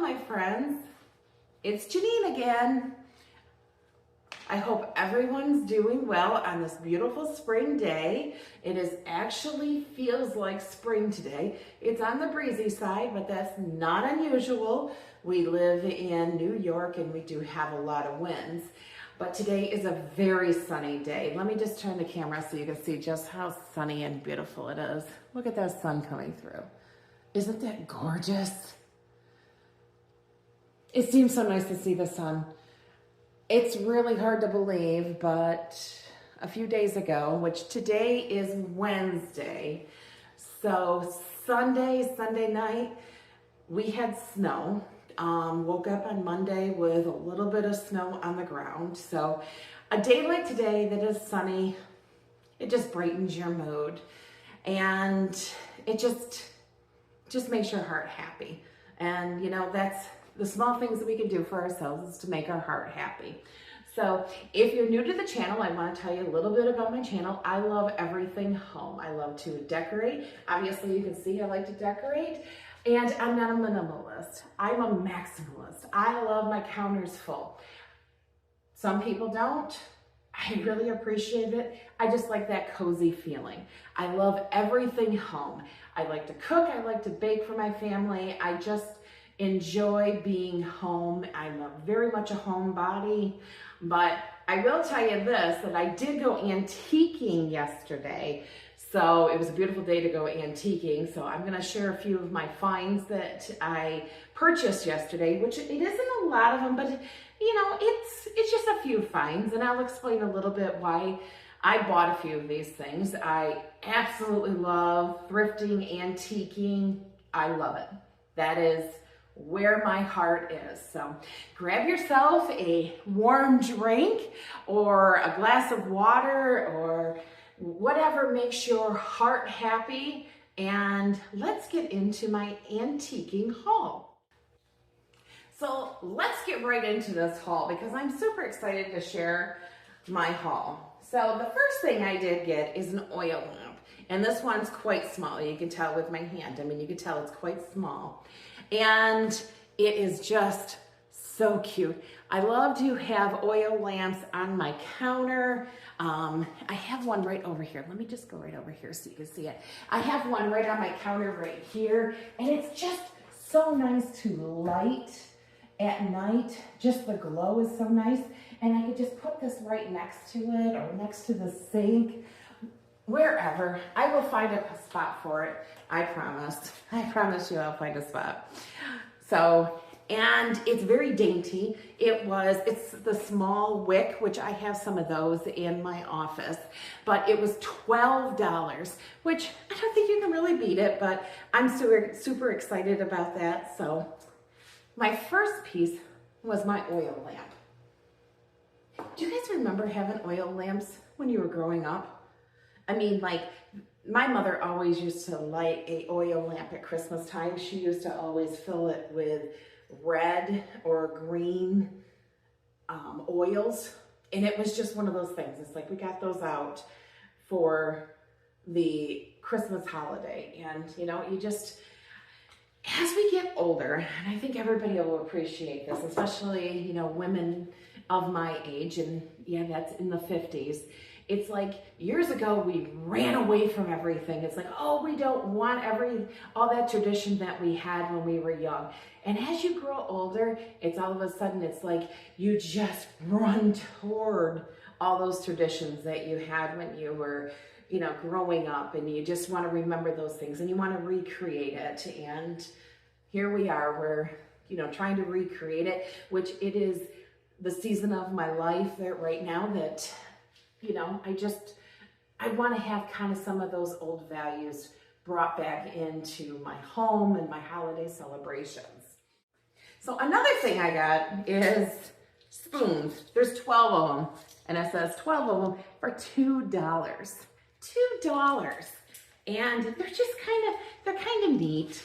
my friends. It's Janine again. I hope everyone's doing well on this beautiful spring day. It is actually feels like spring today. It's on the breezy side, but that's not unusual. We live in New York and we do have a lot of winds. But today is a very sunny day. Let me just turn the camera so you can see just how sunny and beautiful it is. Look at that sun coming through. Isn't that gorgeous? It seems so nice to see the sun. It's really hard to believe, but a few days ago, which today is Wednesday, so Sunday night, we had snow. Woke up on Monday with a little bit of snow on the ground. So a day like today that is sunny, it just brightens your mood. And it just makes your heart happy. And you know, that's the small things that we can do for ourselves is to make our heart happy. So if you're new to the channel, I want to tell you a little bit about my channel. I love everything home. I love to decorate. Obviously you can see I like to decorate. And I'm not a minimalist. I'm a maximalist. I love my counters full. Some people don't. I really appreciate it. I just like that cozy feeling. I love everything home. I like to cook. I like to bake for my family. I just enjoy being home. I'm very much a homebody, but I will tell you this, that I did go antiquing yesterday. So it was a beautiful day to go antiquing. So I'm gonna share a few of my finds that I purchased yesterday, which it isn't a lot of them, but you know, it's just a few finds, and I'll explain a little bit why I bought a few of these things. I absolutely love thrifting, antiquing. I love it. That is where my heart is. So grab yourself a warm drink or a glass of water or whatever makes your heart happy, and let's get into my antiquing haul. So let's get right into this haul because I'm super excited to share my haul. So the first thing I did get is an oil lamp, and this one's quite small. You can tell with my hand. I mean, you can tell it's quite small, and it is just so cute. I love to have oil lamps on my counter. I have one right over here. Let me just go right over here so you can see it. I have one right on my counter right here, and it's just so nice to light at night. Just the glow is so nice, and I could just put this right next to it or next to the sink, wherever. I will find a spot for it. I promise. I promise you I'll find a spot. So, and it's very dainty. It's the small wick, which I have some of those in my office, but it was $12, which I don't think you can really beat it, but I'm super excited about that. So my first piece was my oil lamp. Do you guys remember having oil lamps when you were growing up? I mean, like, my mother always used to light a oil lamp at Christmas time. She used to always fill it with red or green oils, and it was just one of those things. It's like we got those out for the Christmas holiday, and you know, you just, as we get older, and I think everybody will appreciate this, especially, you know, women of my age, and yeah, that's in the 50s. It's like years ago we ran away from everything. It's like, oh, we don't want all that tradition that we had when we were young. And as you grow older, it's all of a sudden, it's like you just run toward all those traditions that you had when you were, you know, growing up, and you just want to remember those things and you want to recreate it. And here we are, we're, you know, trying to recreate it, which it is the season of my life that right now that, you know, I want to have kind of some of those old values brought back into my home and my holiday celebrations. So another thing I got is spoons. There's 12 of them, and it says 12 of them for $2. $2. And they're kind of neat.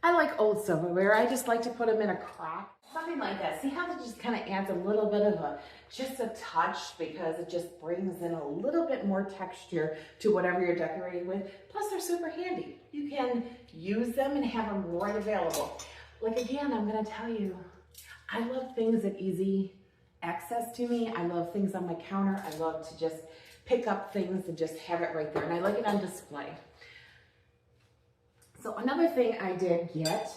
I like old silverware. I just like to put them in a crock. Something like that. See how it just kind of adds a little bit of just a touch, because it just brings in a little bit more texture to whatever you're decorating with. Plus they're super handy. You can use them and have them right available. Like again, I'm gonna tell you, I love things that easy access to me. I love things on my counter. I love to just pick up things and just have it right there. And I like it on display. So another thing I did get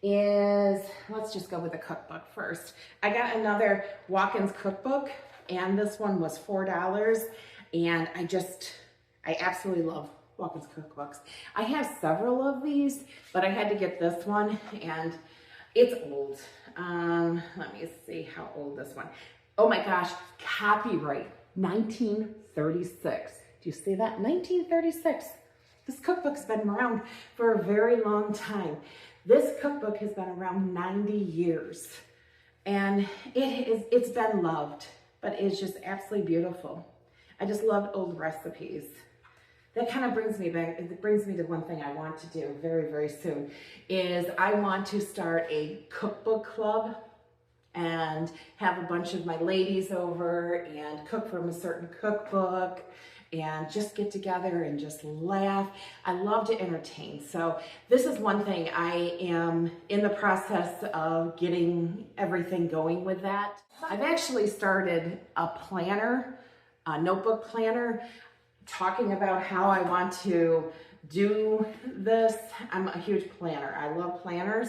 is, let's just go with the cookbook first. I got another walk-ins cookbook, and this one was $4. And I absolutely love walk-ins cookbooks. I have several of these, but I had to get this one, and it's old. Let me see how old this one. Oh my gosh, copyright 1936. Do you see that? 1936. This cookbook's been around for a very long time. This cookbook has been around 90 years, and it's been loved, but it's just absolutely beautiful. I just love old recipes. That kind of brings me back, it brings me to one thing I want to do very, very soon, is I want to start a cookbook club and have a bunch of my ladies over and cook from a certain cookbook and just get together and just laugh. I love to entertain. So this is one thing I am in the process of getting everything going with that. I've actually started a planner, a notebook planner, talking about how I want to do this. I'm a huge planner. I love planners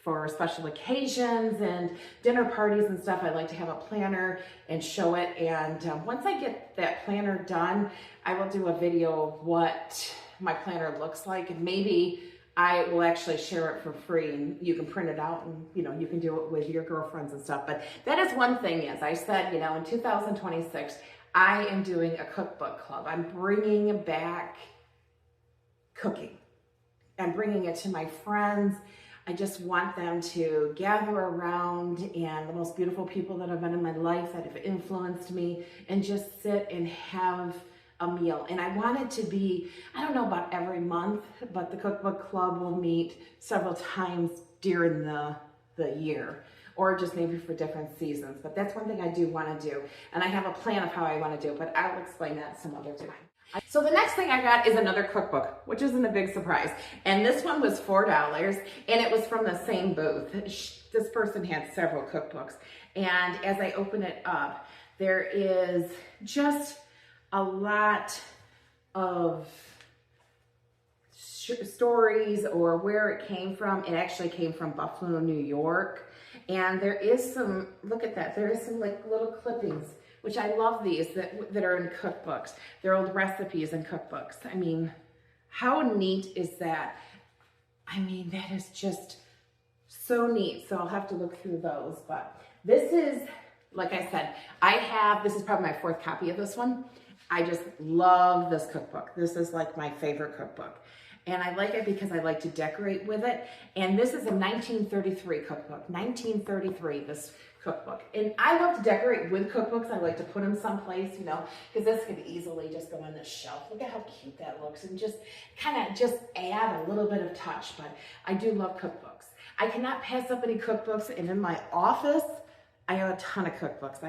for special occasions and dinner parties and stuff. I like to have a planner and show it. And once I get that planner done, I will do a video of what my planner looks like. And maybe I will actually share it for free, and you can print it out, and you can do it with your girlfriends and stuff. But that is one thing, as I said, in 2026, I am doing a cookbook club. I'm bringing back cooking. I'm bringing it to my friends. I just want them to gather around, and the most beautiful people that have been in my life that have influenced me, and just sit and have a meal. And I want it to be, I don't know about every month, but the cookbook club will meet several times during the year, or just maybe for different seasons. But that's one thing I do want to do. And I have a plan of how I want to do it, but I'll explain that some other time. So the next thing I got is another cookbook, which isn't a big surprise. And this one was $4, and it was from the same booth. This person had several cookbooks. And as I open it up, there is just a lot of stories or where it came from. It actually came from Buffalo, New York. And there is some, look at that, there is some like little clippings, which I love these that are in cookbooks. They're old recipes and cookbooks. I mean, how neat is that? I mean, that is just so neat. So I'll have to look through those. But this is, like I said, this is probably my 4th copy of this one. I just love this cookbook. This is like my favorite cookbook. And I like it because I like to decorate with it. And this is a 1933 cookbook, 1933, this cookbook. And I love to decorate with cookbooks. I like to put them someplace, because this could easily just go on the shelf. Look at how cute that looks, and just kind of just add a little bit of touch. But I do love cookbooks. I cannot pass up any cookbooks. And in my office, I have a ton of cookbooks.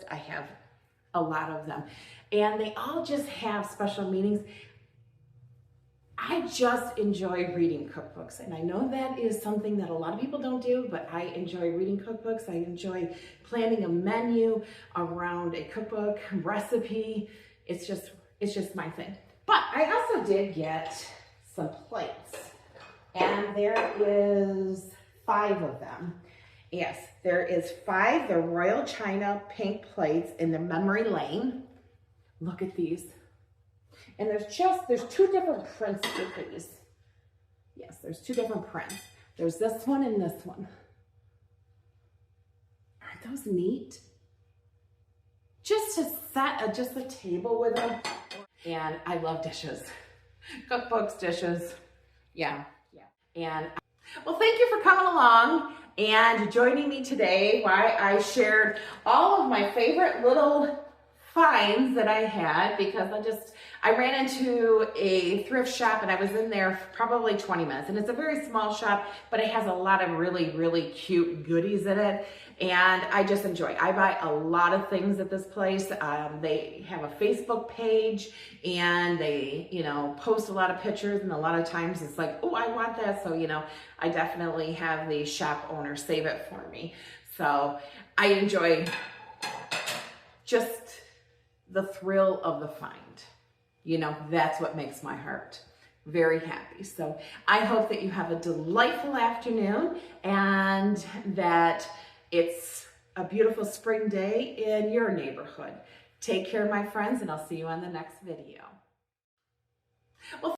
I have a lot of them. And they all just have special meanings. I just enjoy reading cookbooks, and I know that is something that a lot of people don't do, but I enjoy reading cookbooks. I enjoy planning a menu around a cookbook recipe. It's just my thing. But I also did get some plates, and there is 5 of them. Yes, there is 5. They're Royal China pink plates in the memory lane. Look at these. And there's 2 different prints with these. Yes, there's 2 different prints. There's this one and this one. Aren't those neat? Just to set just a table with them. And I love dishes. Cookbooks, dishes. Yeah. And well, thank you for coming along and joining me today while I shared all of my favorite little finds that I had, because I ran into a thrift shop and I was in there for probably 20 minutes, and it's a very small shop, but it has a lot of really, really cute goodies in it, and I just enjoy. I buy a lot of things at this place. They have a Facebook page, and they, post a lot of pictures, and a lot of times it's like, oh, I want that. So, I definitely have the shop owner save it for me. So I enjoy just the thrill of the find. That's what makes my heart very happy. So I hope that you have a delightful afternoon, and that it's a beautiful spring day in your neighborhood. Take care, my friends, and I'll see you on the next video. Well,